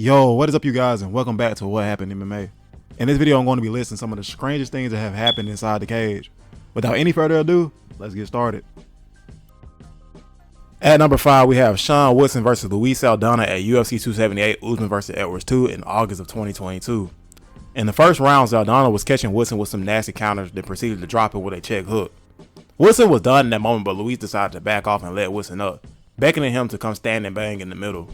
Yo, what is up you guys, and welcome back to What Happened MMA. In this video I'm going to be listing some of the strangest things that have happened inside the cage. Without any further ado, let's get started. At number 5 we have Sean Woodson versus Luis Saldana at UFC 278 Usman versus Edwards 2 in August of 2022. In the first round, Saldana was catching Woodson with some nasty counters, then proceeded to drop him with a check hook. Woodson was done in that moment, but Luis decided to back off and let Woodson up, beckoning him to come stand and bang in the middle.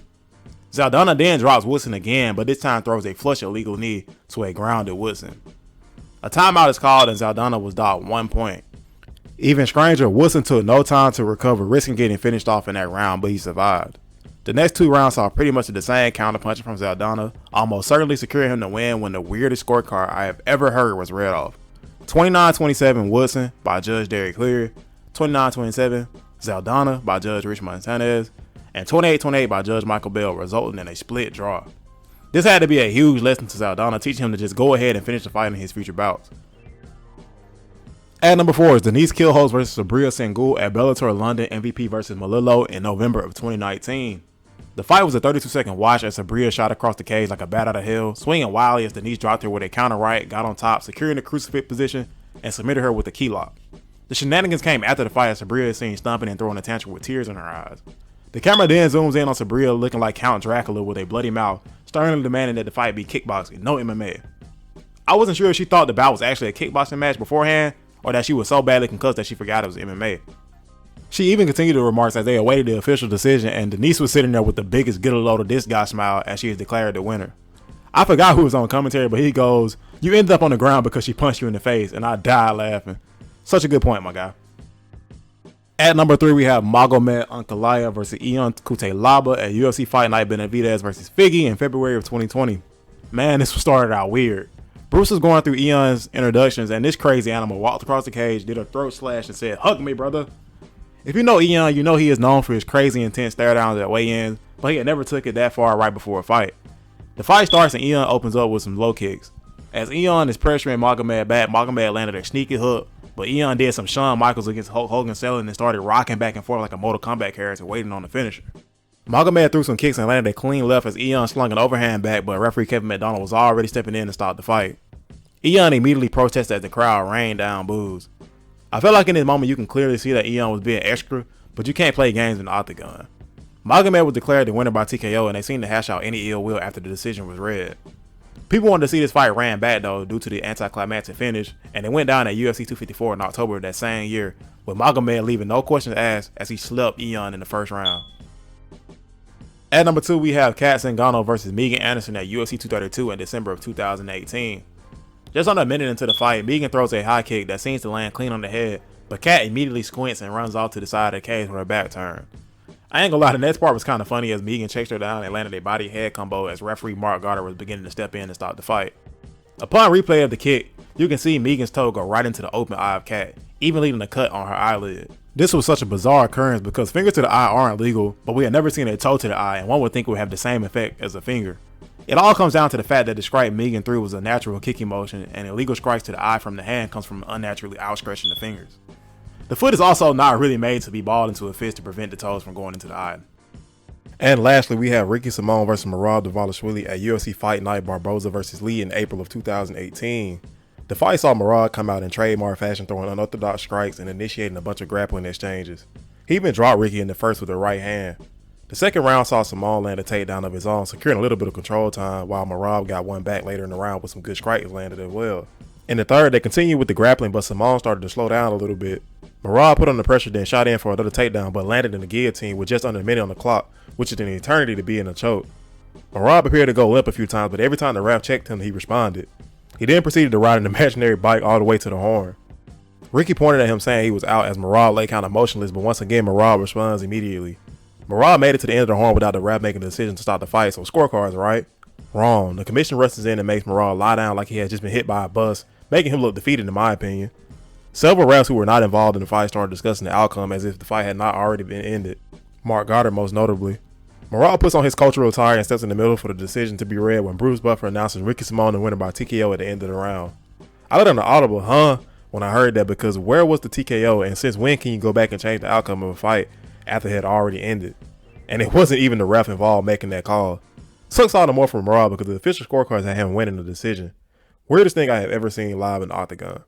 Saldana then drops Woodson again, but this time throws a flush illegal knee to a grounded Woodson. A timeout is called and Saldana was docked 1 point. Even stranger, Woodson took no time to recover, risking getting finished off in that round, but he survived. The next 2 rounds saw pretty much the same counterpunching from Saldana, almost certainly securing him the win when the weirdest scorecard I have ever heard was read off. 29-27 Woodson by Judge Derek Clear, 29-27 Saldana by Judge Rich Montanez, and 28-28 by Judge Michael Bell, resulting in a split draw. This had to be a huge lesson to Saldana, teaching him to just go ahead and finish the fight in his future bouts. At number 4 is Denise Killhouse versus Sabria Sengul at Bellator London MVP versus Malillo in November of 2019. The fight was a 32-second watch as Sabria shot across the cage like a bat out of hell, swinging wildly as Denise dropped her with a counter right, got on top, securing the crucifix position, and submitted her with a key lock. The shenanigans came after the fight as Sabria is seen stomping and throwing a tantrum with tears in her eyes. The camera then zooms in on Sabria looking like Count Dracula with a bloody mouth, sternly demanding that the fight be kickboxing, no MMA. I wasn't sure if she thought the bout was actually a kickboxing match beforehand, or that she was so badly concussed that she forgot it was MMA. She even continued her remarks as they awaited the official decision, and Denise was sitting there with the biggest get a load of this guy smile as she is declared the winner. I forgot who was on commentary, but he goes, "You ended up on the ground because she punched you in the face," and I died laughing. Such a good point, my guy. At number 3 we have Magomed Ankalaev versus Ion Cutelaba at UFC Fight Night Benavidez versus Figgy in February of 2020. Man, this started out weird. Bruce was going through Eon's introductions and this crazy animal walked across the cage, did a throat slash and said, "Hug me, brother." If you know Eon, you know he is known for his crazy intense stare downs at weigh-ins, but he had never took it that far right before a fight. The fight starts and Eon opens up with some low kicks. As Eon is pressuring Magomed back, Magomed landed a sneaky hook, but Eon did some Shawn Michaels against Hulk Hogan selling and started rocking back and forth like a Mortal Kombat character waiting on the finisher. Magomed threw some kicks and landed a clean left as Eon slung an overhand back, but referee Kevin McDonald was already stepping in to stop the fight. Eon immediately protested as the crowd rained down boos. I felt like in this moment you can clearly see that Eon was being extra, but you can't play games in the octagon. Magomed was declared the winner by TKO and they seemed to hash out any ill will after the decision was read. People wanted to see this fight ran back though due to the anticlimactic finish, and it went down at UFC 254 in October of that same year, with Magomed leaving no questions asked as he slept Eon in the first round. At number 2 we have Kat Zingano versus Megan Anderson at UFC 232 in December of 2018. Just under a minute into the fight, Megan throws a high kick that seems to land clean on the head, but Kat immediately squints and runs off to the side of the cage with her back turned. I ain't gonna lie, the next part was kind of funny as Megan chased her down and landed a body head combo as referee Mark Garter was beginning to step in and stop the fight. Upon replay of the kick, you can see Megan's toe go right into the open eye of Kat, even leaving a cut on her eyelid. This was such a bizarre occurrence because fingers to the eye aren't legal, but we had never seen a toe to the eye and one would think it would have the same effect as a finger. It all comes down to the fact that the strike Megan threw was a natural kicking motion and illegal strikes to the eye from the hand comes from unnaturally outstretching the fingers. The foot is also not really made to be balled into a fist to prevent the toes from going into the eye. And lastly, we have Ricky Simon versus Merab Dvalishvili at UFC Fight Night Barboza versus Lee in April of 2018. The fight saw Merab come out in trademark fashion throwing unorthodox strikes and initiating a bunch of grappling exchanges. He even dropped Ricky in the first with the right hand. The second round saw Simon land a takedown of his own, securing a little bit of control time, while Merab got one back later in the round with some good strikes landed as well. In the third, they continued with the grappling, but Simon started to slow down a little bit. Merab put on the pressure, then shot in for another takedown, but landed in the guillotine with just under a minute on the clock, which is an eternity to be in a choke. Merab appeared to go limp a few times, but every time the ref checked him, he responded. He then proceeded to ride an imaginary bike all the way to the horn. Ricky pointed at him saying he was out as Merab lay kind of motionless, but once again Merab responds immediately. Merab made it to the end of the horn without the ref making a decision to stop the fight, so scorecards, right? Wrong. The commission rushes in and makes Merab lie down like he has just been hit by a bus, making him look defeated in my opinion. Several refs who were not involved in the fight started discussing the outcome as if the fight had not already been ended. Mark Garter most notably. Merab puts on his cultural attire and steps in the middle for the decision to be read when Bruce Buffer announces Ricky Simon the winner by TKO at the end of the round. I let on the audible, huh? When I heard that because where was the TKO and since when can you go back and change the outcome of a fight after it had already ended? And it wasn't even the ref involved making that call. Sucks all the more for Morale because the official scorecards had him winning the decision. Weirdest thing I have ever seen live in the octagon.